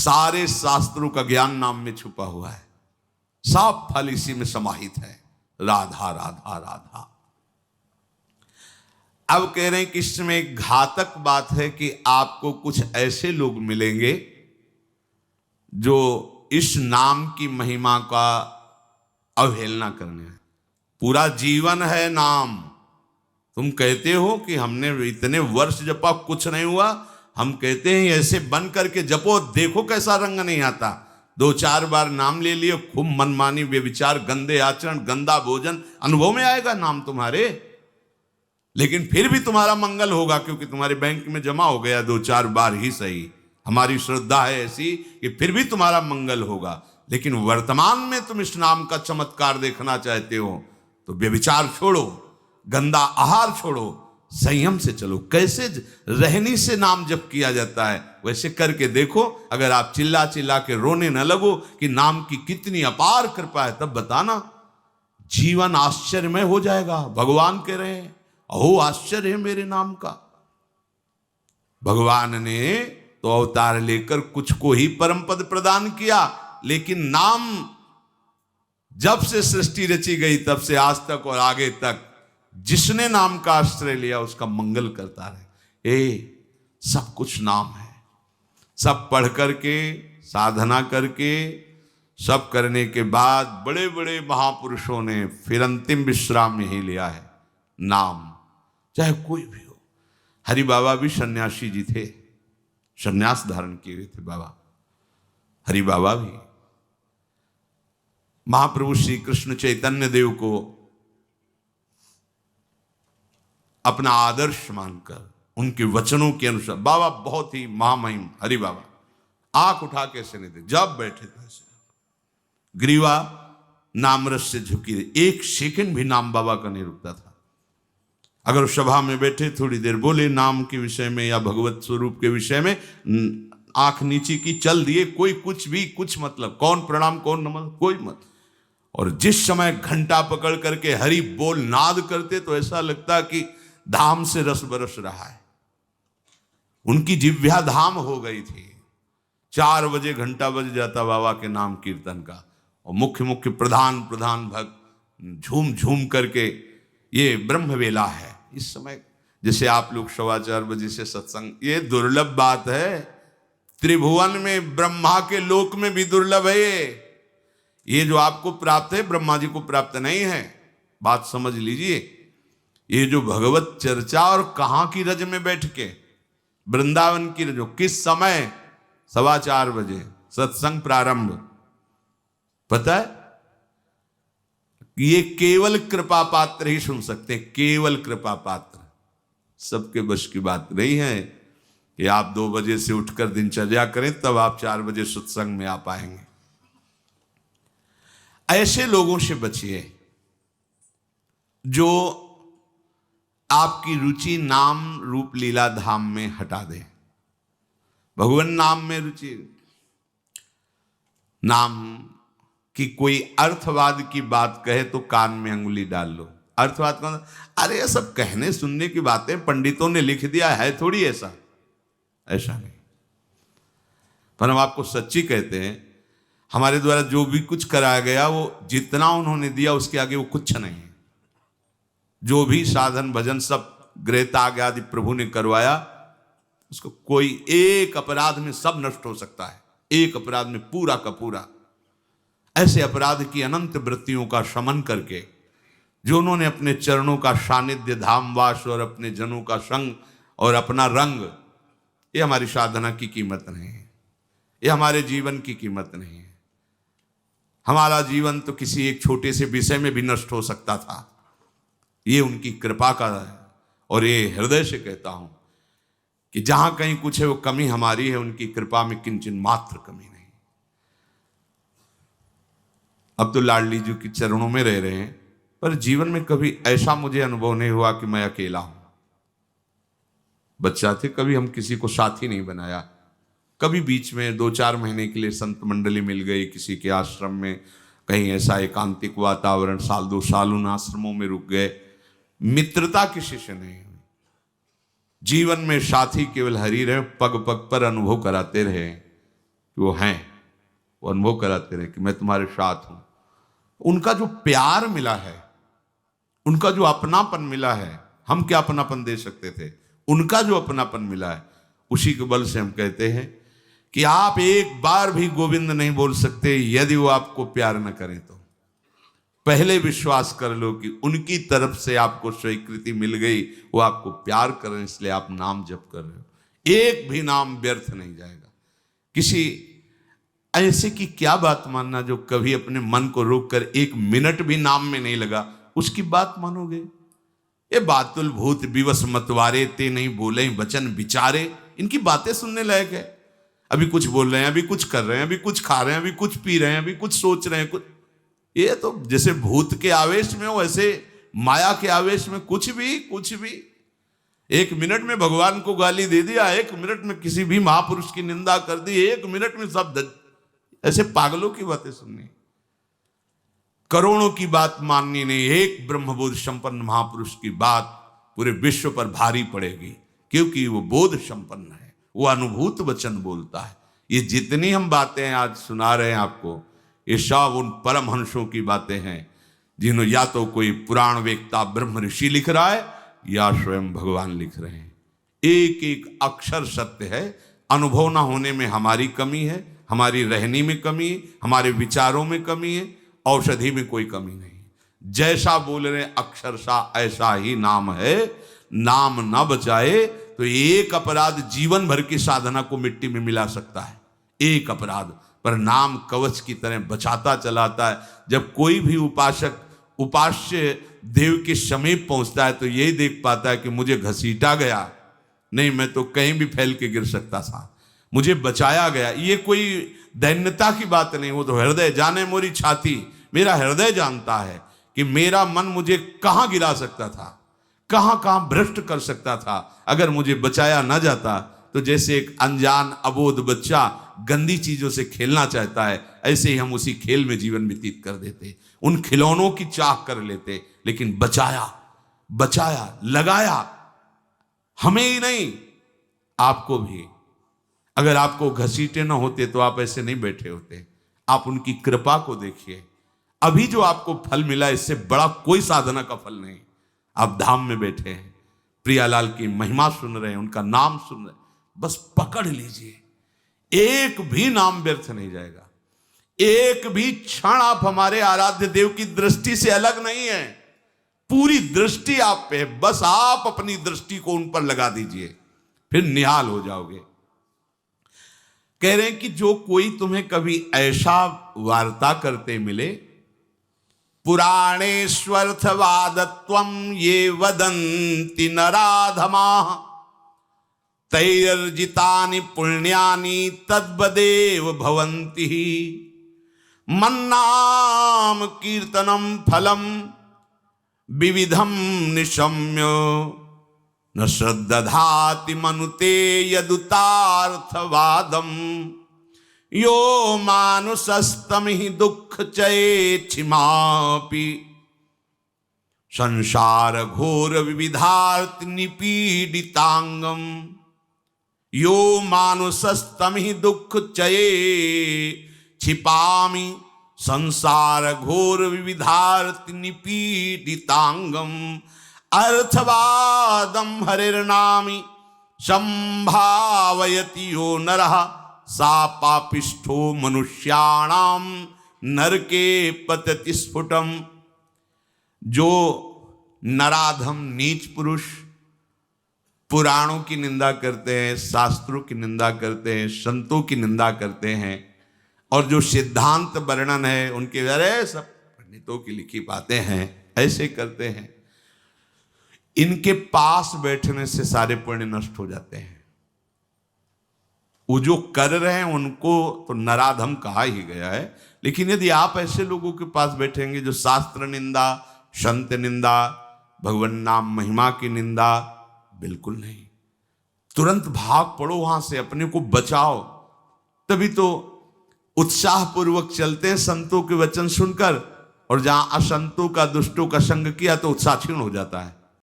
सारे शास्त्रों का ज्ञान नाम में छुपा हुआ है, सब फल इसी में समाहित है। राधा राधा राधा। अब कह रहे हैं कि इसमें एक घातक बात है कि आपको कुछ ऐसे लोग मिलेंगे जो इस नाम की महिमा का अवहेलना करने हैं। पूरा जीवन है नाम। तुम कहते हो कि हमने इतने वर्ष जपा, कुछ नहीं हुआ। हम कहते हैं ऐसे बन करके जपो, देखो कैसा रंग नहीं आता। 2-4 बार नाम ले लिए, खूब मनमानी, व्यभिचार, गंदे आचरण, गंदा भोजन अनुभव में आएगा नाम तुम्हारे, लेकिन फिर भी तुम्हारा मंगल होगा, क्योंकि तुम्हारे बैंक में जमा हो गया 2-4 बार ही सही। हमारी श्रद्धा है ऐसी कि फिर भी तुम्हारा मंगल होगा। लेकिन वर्तमान में तुम इस नाम का चमत्कार देखना चाहते हो तो व्यभिचार छोड़ो, गंदा आहार छोड़ो, संयम से चलो। कैसे रहनी से नाम जप किया जाता है वैसे करके देखो। अगर आप चिल्ला चिल्ला के रोने न लगो कि नाम की कितनी अपार कृपा है, तब बताना, जीवन आश्चर्यमय हो जाएगा। भगवान कह रहे हैं अहो आश्चर्य है मेरे नाम का। भगवान ने तो अवतार लेकर कुछ को ही परम पद प्रदान किया, लेकिन नाम जब से सृष्टि रची गई तब से आज तक और आगे तक जिसने नाम का आश्रय लिया उसका मंगल करता रहे। सब कुछ नाम है। सब पढ़ करके, साधना करके, सब करने के बाद बड़े बड़े महापुरुषों ने फिर अंतिम विश्राम यही लिया है, नाम। चाहे कोई भी हो। हरि बाबा भी सन्यासी जी थे, सन्यास धारण किए हुए थे बाबा। हरि बाबा भी महाप्रभु श्री कृष्ण चैतन्य देव को अपना आदर्श मानकर उनके वचनों के अनुसार, बाबा बहुत ही महामहिम हरि बाबा आंख उठा के ऐसे नहीं थे, जब बैठे थे ऐसे ग्रीवा नामरस से झुकी रही, एक सेकंड भी नाम बाबा का नहीं रुकता था। अगर सभा में बैठे थोड़ी देर बोले नाम के विषय में या भगवत स्वरूप के विषय में, आंख नीचे की, चल दिए, कोई कुछ भी कुछ मतलब, कौन प्रणाम कौन नमन कोई मत। और जिस समय घंटा पकड़ करके हरि बोल नाद करते तो ऐसा लगता कि धाम से रस बरस रहा है। उनकी जिह्वा धाम हो गई थी। 4 बजे घंटा बज जाता बाबा के नाम कीर्तन का, और मुख्य मुख्य प्रधान प्रधान भक्त झूम झूम करके, ये ब्रह्म वेला है इस समय। जैसे आप लोग 4:15 बजे से सत्संग, ये दुर्लभ बात है। त्रिभुवन में ब्रह्मा के लोक में भी दुर्लभ है ये जो आपको प्राप्त है, ब्रह्मा जी को प्राप्त नहीं है। बात समझ लीजिए। ये जो भगवत चर्चा, और कहां की रज में बैठ के, वृंदावन की रज, किस समय 4:15 बजे सत्संग प्रारंभ, पता है? ये केवल कृपा पात्र ही सुन सकते हैं, केवल कृपा पात्र। सबके बस की बात नहीं है कि आप 2 बजे से उठकर दिनचर्या करें तब आप 4 बजे सत्संग में आ पाएंगे। ऐसे लोगों से बचिए जो आपकी रुचि नाम रूप लीला धाम में हटा दे। भगवान नाम में रुचि, नाम की कोई अर्थवाद की बात कहे तो कान में अंगुली डाल लो। अर्थवाद कौन? अरे ये सब कहने सुनने की बातें पंडितों ने लिख दिया है, थोड़ी ऐसा नहीं। पर हम आपको सच्ची कहते हैं, हमारे द्वारा जो भी कुछ कराया गया वो जितना उन्होंने दिया उसके आगे वो कुछ नहीं है। जो भी साधन भजन सब गृह त्याग आदि प्रभु ने करवाया, उसको कोई एक अपराध में सब नष्ट हो सकता है, एक अपराध में पूरा का पूरा। ऐसे अपराध की अनंत वृत्तियों का शमन करके जो उन्होंने अपने चरणों का सानिध्य, धामवास और अपने जनों का संग और अपना रंग, ये हमारी साधना की कीमत नहीं है, ये हमारे जीवन की कीमत नहीं है। हमारा जीवन तो किसी एक छोटे से विषय में भी नष्ट हो सकता था। ये उनकी कृपा का है, और ये हृदय से कहता हूं कि जहां कहीं कुछ है वो कमी हमारी है, उनकी कृपा में किंचन मात्र कमी नहीं। अब तो लाडली जी के चरणों में रह रहे हैं, पर जीवन में कभी ऐसा मुझे अनुभव नहीं हुआ कि मैं अकेला हूं। बच्चा थे, कभी हम किसी को साथी नहीं बनाया। कभी बीच में 2-4 महीने के लिए संत मंडली मिल गई किसी के आश्रम में, कहीं ऐसा एकांतिक वातावरण, 1-2 साल उन आश्रमों में रुक गए। मित्रता किसी से नहीं हुई। जीवन में साथी केवल हरि रहे, पग पग पर अनुभव कराते रहे। कि वो हैं, वो अनुभव कराते रहे कि मैं तुम्हारे साथ हूं। उनका जो प्यार मिला है, उनका जो अपनापन मिला है, हम क्या अपनापन दे सकते थे, उनका जो अपनापन मिला है, उसी के बल से हम कहते हैं कि आप एक बार भी गोविंद नहीं बोल सकते यदि वो आपको प्यार न करें तो। पहले विश्वास कर लो कि उनकी तरफ से आपको स्वीकृति मिल गई, वो आपको प्यार कर रहे हैं, इसलिए आप नाम जप कर रहे हो। एक भी नाम व्यर्थ नहीं जाएगा। किसी ऐसे की क्या बात मानना जो कभी अपने मन को रोककर एक मिनट भी नाम में नहीं लगा, उसकी बात मानोगे? ये बातुल भूत विवश मतवारे ते नहीं बोले वचन विचारे, इनकी बातें सुनने लायक है। अभी कुछ बोल रहे हैं, अभी कुछ कर रहे हैं, अभी कुछ खा रहे हैं, अभी कुछ पी रहे हैं, अभी कुछ सोच रहे हैं, कुछ। ये तो जैसे भूत के आवेश में हो, ऐसे माया के आवेश में कुछ भी। एक मिनट में भगवान को गाली दे दिया, एक मिनट में किसी भी महापुरुष की निंदा कर दी, एक मिनट में सब ऐसे पागलों की बातें सुननी, करोड़ों की बात माननी नहीं। एक ब्रह्मबोध संपन्न महापुरुष की बात पूरे विश्व पर भारी पड़ेगी, क्योंकि वो बोध संपन्न है, वो अनुभूत वचन बोलता है। ये जितनी हम बातें आज सुना रहे हैं आपको, ये सब उन परमहंसों की बातें हैं जिन्होंने या तो कोई पुराण वेत्ता ब्रह्म ऋषि लिख रहा है या स्वयं भगवान लिख रहे हैं। एक एक अक्षर सत्य है। अनुभव ना होने में हमारी कमी है, हमारी रहनी में कमी है, हमारे विचारों में कमी है, औषधि में कोई कमी नहीं। जैसा बोल रहे अक्षरशा ऐसा ही नाम है। नाम ना बचाए तो एक अपराध जीवन भर की साधना को मिट्टी में मिला सकता है, एक अपराध। पर नाम कवच की तरह बचाता चलाता है। जब कोई भी उपासक उपास्य देव के समीप पहुंचता है तो यही देख पाता है कि मुझे घसीटा गया नहीं, मैं तो कहीं भी फैल के गिर सकता था, मुझे बचाया गया। ये कोई दैन्यता की बात नहीं, वो तो हृदय जाने मोरी छाती, मेरा हृदय जानता है कि मेरा मन मुझे कहां गिरा सकता था, कहां भ्रष्ट कर सकता था। अगर मुझे बचाया ना जाता तो जैसे एक अनजान अबोध बच्चा गंदी चीजों से खेलना चाहता है, ऐसे ही हम उसी खेल में जीवन व्यतीत कर देते, उन खिलौनों की चाह कर लेते। लेकिन बचाया लगाया, हमें ही नहीं आपको भी। अगर आपको घसीटे ना होते तो आप ऐसे नहीं बैठे होते। आप उनकी कृपा को देखिए। अभी जो आपको फल मिला, इससे बड़ा कोई साधना का फल नहीं। आप धाम में बैठे हैं, प्रियालाल की महिमा सुन रहे हैं, उनका नाम सुन रहे हैं, बस पकड़ लीजिए। एक भी नाम व्यर्थ नहीं जाएगा। एक भी क्षण आप हमारे आराध्य देव की दृष्टि से अलग नहीं है। पूरी दृष्टि आप पे है, बस आप अपनी दृष्टि को उन पर लगा दीजिए, फिर निहाल हो जाओगे। कह रहे हैं कि जो कोई तुम्हें कभी ऐसा वार्ता करते मिले, पुराणेष्वर्थवादत्वं ये वदन्ति नराधमाः तैर्जितानि पुण्यानि तद्वदेव भवन्ति। मन्नाम कीर्तनम फलम विविधम निशम्य न श्रद्धाति मनुते यदुतार्थवादम। यो मानुषस्तमिहि दुःख चेच्छिमापि संसार घोर विविधार्थ निपीडितांगम। यो मानुषस्तमिहि दुःख छिपामि संसार घोर विविधार्थ निपीडितांगम। अर्थवादम हरिर्नामि संभावयति यो नरः सा पापिष्ठो मनुष्याणाम नरके पतति स्फुटम। जो नराधम नीच पुरुष पुराणों की निंदा करते हैं, शास्त्रों की निंदा करते हैं, संतों की निंदा करते हैं, और जो सिद्धांत वर्णन है उनके अरे सब पंडितों की लिखी बातें हैं, ऐसे करते हैं, इनके पास बैठने से सारे पुण्य नष्ट हो जाते हैं। वो जो कर रहे हैं उनको तो नराधम कहा ही गया है। लेकिन यदि आप ऐसे लोगों के पास बैठेंगे जो शास्त्र निंदा, संत निंदा, भगवान नाम महिमा की निंदा, बिल्कुल नहीं। तुरंत भाग पड़ो वहां से, अपने को बचाओ। तभी तो उत्साह पूर्वक चलते हैं संतों के वचन सुनकर, और जहां असंतों का दुष्टों का संग किया तो उत्साह क्षीण हो जाता है।